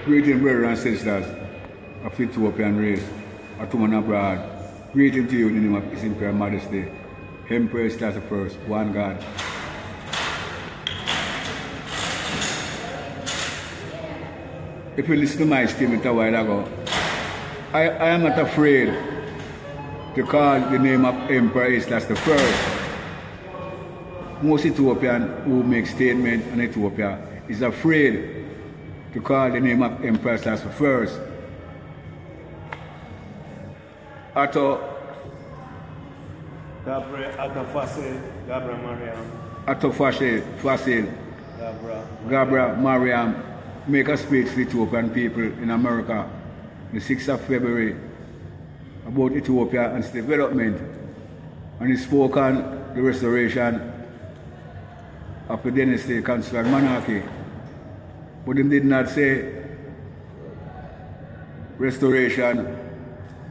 Greeting, brothers and sisters of Ethiopian race, or to man abroad. Greeting to you in the name of His Imperial Majesty, Emperor Haile Selassie I, one God. If you listen to my statement a while ago, I am not afraid to call the name of Emperor Haile Selassie I. Most Ethiopians who make statements on Ethiopia is afraid to call the name of Emperor Haile Selassie I. Atto Fasil Gabra Mariam make a speech to Ethiopian people in America the 6th of February about Ethiopia and its development, and he spoke on the restoration of the dynasty constitutional monarchy, but he did not say restoration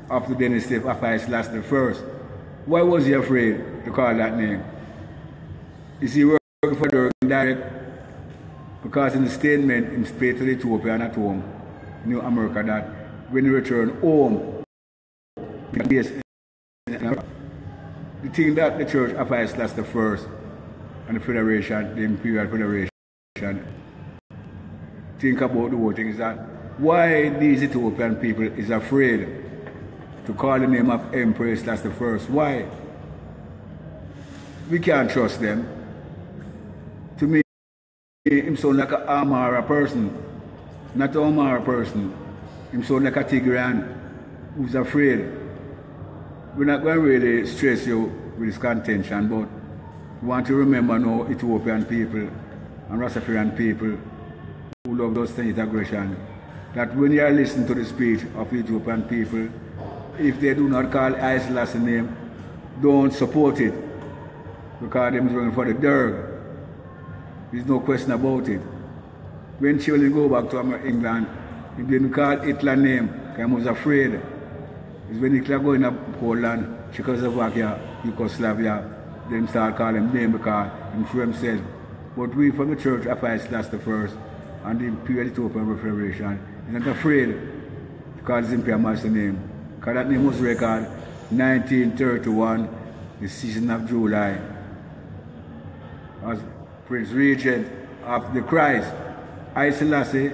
of the dynasty of Haile Selassie I. Why was he afraid to call that name? Is he working for the direct? Because in the statement, he stated to the Ethiopian at home, New America, that when he returned home, the thing that the Church of Haile Selassie I and the Federation, the Imperial Federation, think about the whole thing is that why these Ethiopian people is afraid to call the name of Emperor Haile Selassie I. Why? We can't trust them. To me, him sound like an Amara person, not an Amara person. Him sound like a Tigran who's afraid. We're not going to really stress you with this contention, but we want to remember now Ethiopian people and Rastafarian people who love those things, aggression, that when you are listening to the speech of Ethiopian people, if they do not call Haile Selassie name, don't support it, because them is running for the dirt. There's no question about it. When children go back to England, if they didn't call Hitler name, because he was afraid. It's when Hitler go in Poland, Czechoslovakia, Yugoslavia, them start calling him name because he for himself. But we from the Church of Haile Selassie I and the Imperial Ethiopian Federation is not afraid to call his Imperial Master name. Because that name was recorded 1931, the season of July, as Prince Regent of the Christ. Haile Selassie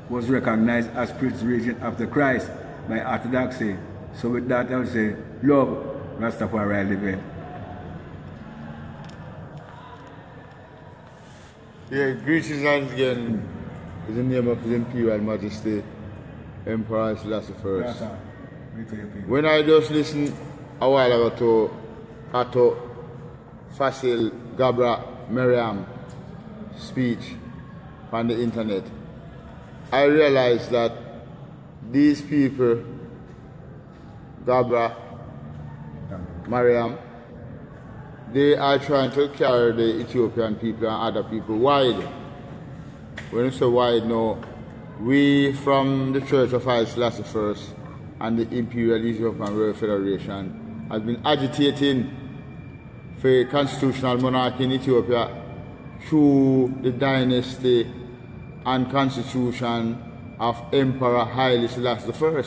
was recognized as Prince Regent of the Christ by Orthodoxy. So with that I would say, love Rastafari living. Yeah, greetings once again in the name of His Imperial Majesty, Emperor Haile Selassie I. Yes, sir. When I just listened a while ago to Atto Fasil Gabra Miriam speech on the internet, I realized that these people, Gabra, Mariam, they are trying to carry the Ethiopian people and other people wide. When you say wide now, we from the Church of Haile Selassie I and the Imperial Ethiopian World Federation have been agitating for a constitutional monarchy in Ethiopia through the dynasty and constitution of Emperor Haile Selassie I.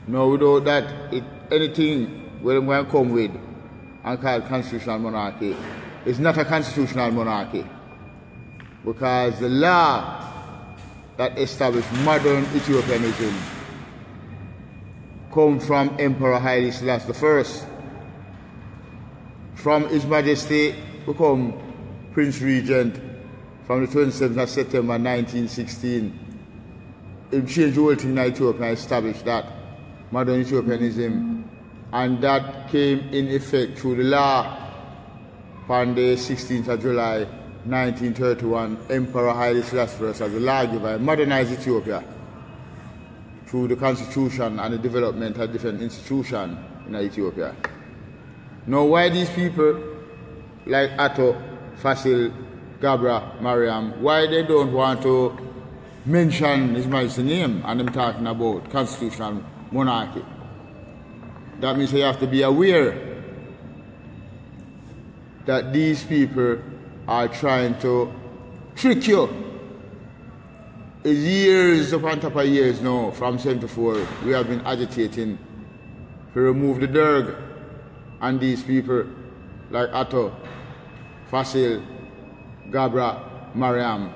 Now without that, anything we're going to come with and call constitutional monarchy is not a constitutional monarchy, because the law that established modern Ethiopianism come from Emperor Haile Selassie I. From His Majesty become Prince Regent from the 27th of September 1916. He changed the whole thing in Ethiopia and established that modern Ethiopianism, and that came in effect through the law on the 16th of July 1931. Emperor Haile Selassie I, as the lawgiver, modernized Ethiopia through the constitution and the development of different institutions in Ethiopia. Now why these people like Atto, Fasil, Gabra, Mariam, why they don't want to mention His Majesty's name and them talking about constitutional monarchy? That means you have to be aware that these people are trying to trick you years upon top of years now, from 74, we have been agitating to remove the Derg and these people like Atto, Fasil, Gabra, Mariam,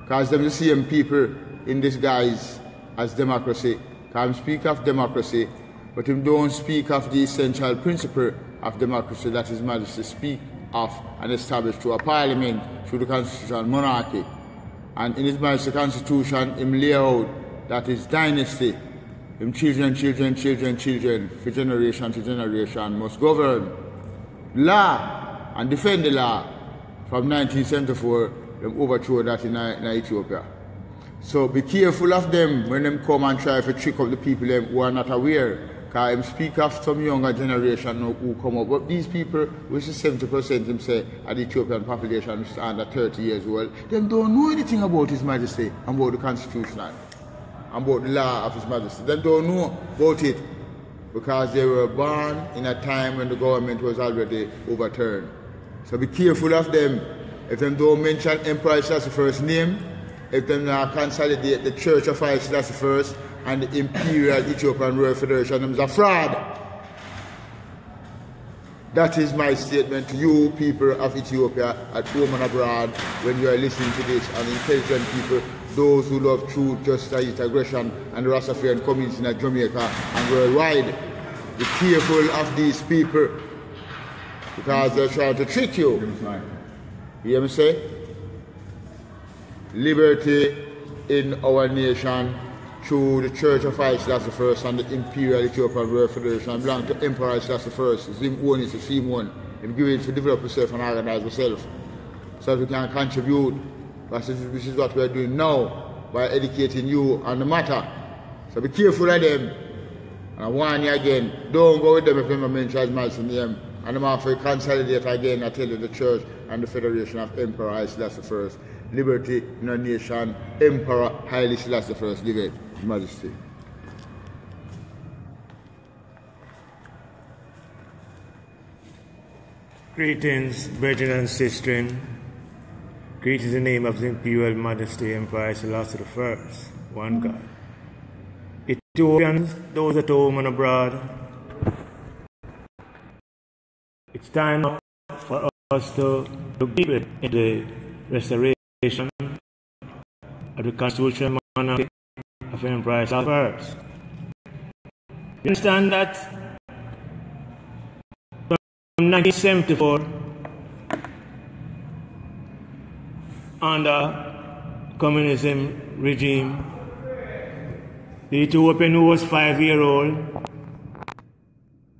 because them the same people in disguise as democracy. Can speak of democracy, but him don't speak of the essential principle of democracy, that His Majesty speak of and establish through a parliament, through the constitutional monarchy. And in His Majesty Constitution, him lay out that his dynasty, him children, for generation to generation, must govern law and defend the law. From 1974, them overthrow that in Ethiopia. So be careful of them when them come and try to trick up the people who are not aware. Because him speak of some younger generation who come up. But these people, which is 70% him say, of the Ethiopian population, which is under 30 years old, them don't know anything about His Majesty, about the Constitution, about the law of His Majesty. They don't know about it because they were born in a time when the government was already overturned. So be careful of them. If them don't mention Emperor Haile Selassie I's name, if them not consolidate the Church of Haile Selassie I and the Imperial Ethiopian Royal Federation, them is a fraud. That is my statement to you people of Ethiopia at home and abroad when you are listening to this, and intelligent people, those who love truth, justice, aggression, and the Rastafarian community in Jamaica and worldwide. Be careful of these people because they're trying to trick you. You hear me say? Liberty in our nation through the Church of Haile Selassie I and the Imperial Ethiopian Royal Federation belong to Emperor Haile Selassie I. It's him own, it's the same one. Him give it to develop himself and organize himself. So that we can contribute. Because this is what we are doing now by educating you on the matter. So be careful of them. And I warn you again, don't go with them if you mention His Majesty's name. And I'm off to consolidate again, I tell you, the Church and the Federation of Emperor Haile Selassie I. Liberty in our nation, Emperor Haile Selassie I, live it, His Majesty. Greetings, brethren and sisters. Greetings in the name of His Imperial Majesty, Emperor Haile Selassie I, one God. Ethiopians, those at home and abroad, it's time for us to look deeper into the restoration of the constitutional monarchy of Emperor Haile Selassie I. You understand that from 1974, under communism regime, the Ethiopian who was 5-year-old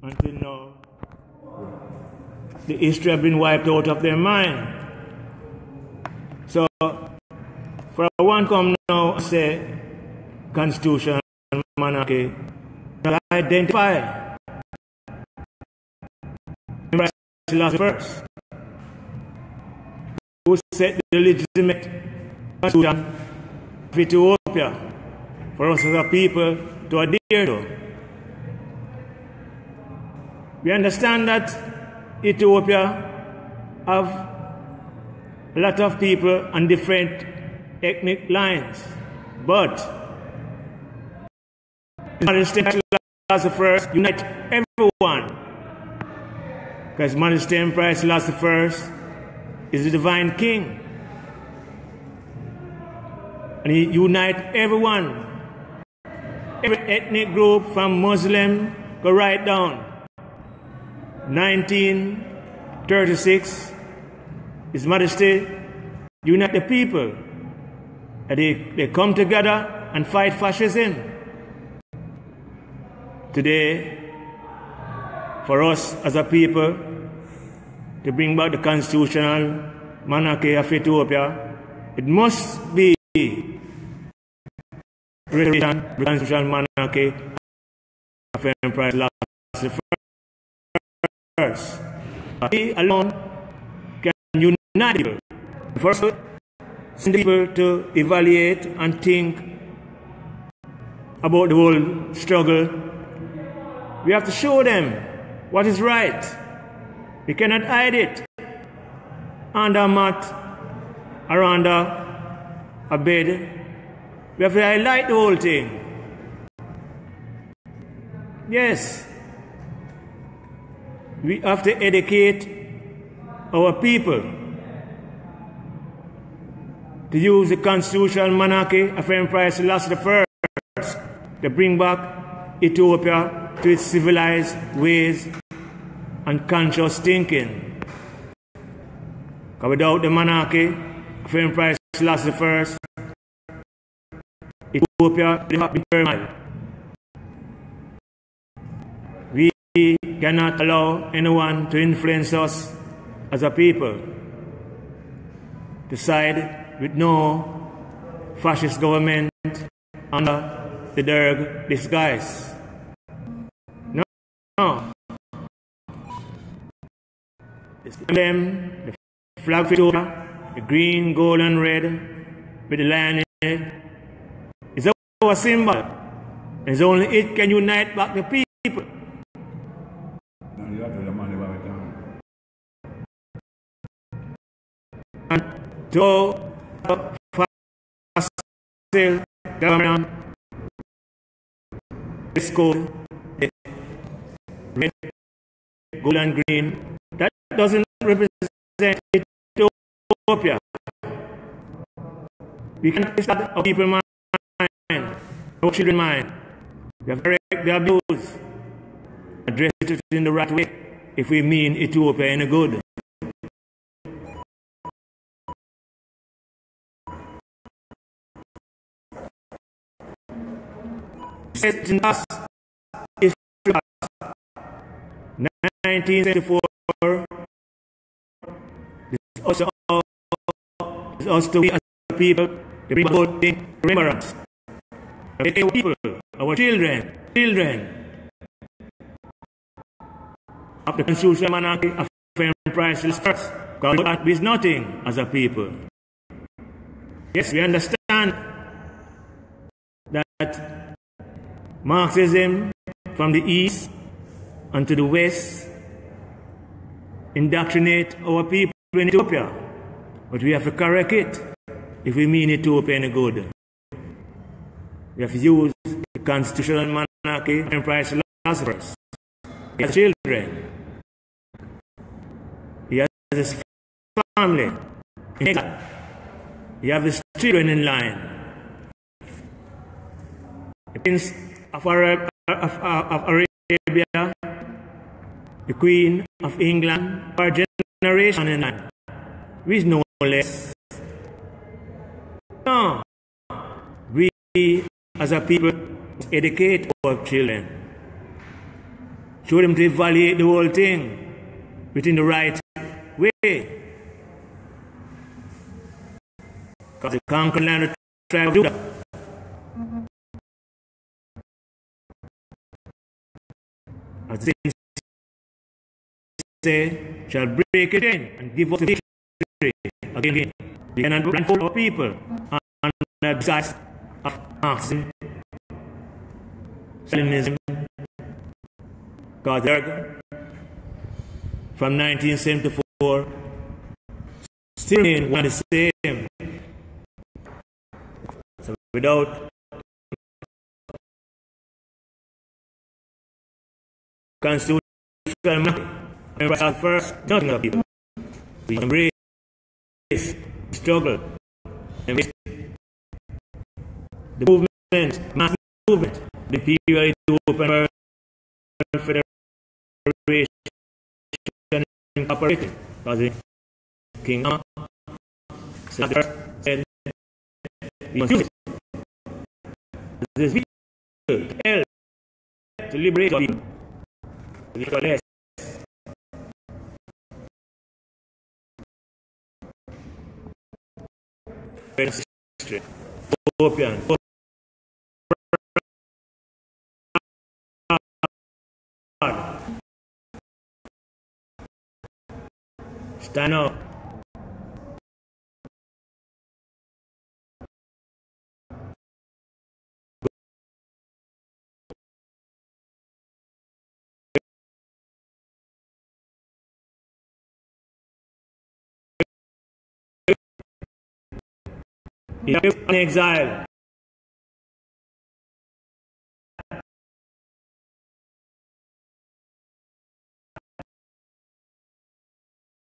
until now, the history have been wiped out of their mind. So, for one come now and say, constitution and monarchy, identify Emperor Selassie I, who set the legitimate constitution of Ethiopia for us as a people to adhere to. We understand that Ethiopia have a lot of people on different ethnic lines, but Majesty Selassie I unite everyone, because Majesty Emperor Selassie I is the divine king, and he unites everyone, every ethnic group from Muslim go right down. 1936, His Majesty unite the people. They come together and fight fascism. Today, for us as a people, to bring back the constitutional monarchy of Ethiopia, it must be the constitutional monarchy of Emperor Selassie I. He alone can unite people. First, send people to evaluate and think about the whole struggle. We have to show them what is right. We cannot hide it under a mat or under a bed We have to highlight the whole thing. Yes. We have to educate our people to use the constitutional monarchy of Emperor Haile Selassie I to bring back Ethiopia to its civilized ways and conscious thinking. Because without the monarchy of Emperor Haile Selassie I, Ethiopia would have been turmoil. We cannot allow anyone to influence us as a people to side with no fascist government under the Derg disguise. No. Them, the flag of Ethiopia, the green, gold, and red, with the lion in it, is our symbol. It's only it can unite back the people. And to facile government, this code, red, gold, and green, that doesn't represent Ethiopia. We can't start our people mind, our children mind. We have to correct the abuse, address it in the right way if we mean Ethiopia any good. In past history, 1974, this also we as people, the people in remembrance. Our people, our children of the constitutional monarchy of Emperor Haile Selassie I, because that is nothing as a people. Yes, we understand that Marxism from the east and to the west indoctrinate our people in Ethiopia. But we have to correct it if we mean Ethiopia any good. We have to use the constitutional monarchy of Emperor Haile Selassie I. He has children. He has his family. He has his children in line. The Prince of Arabia, the Queen of England, our generation in line. We no less. No. We as a people educate our children. Show them to evaluate the whole thing within the right way. Because the conquered land of the tribe of Judah as the say, shall break it in and give us victory again. We cannot blindfold our people under the disguise of Marxism, Stalinism, because from 1974 still remain one the same. So without constitutional monarchy, first nothing of people. We embrace, struggle, embrace the movement, mass movement, the period to open world federation incorporated. Because the King said we must use it. This is vital to liberate our people. Less. Ethiopian. Stand up. He is in exile.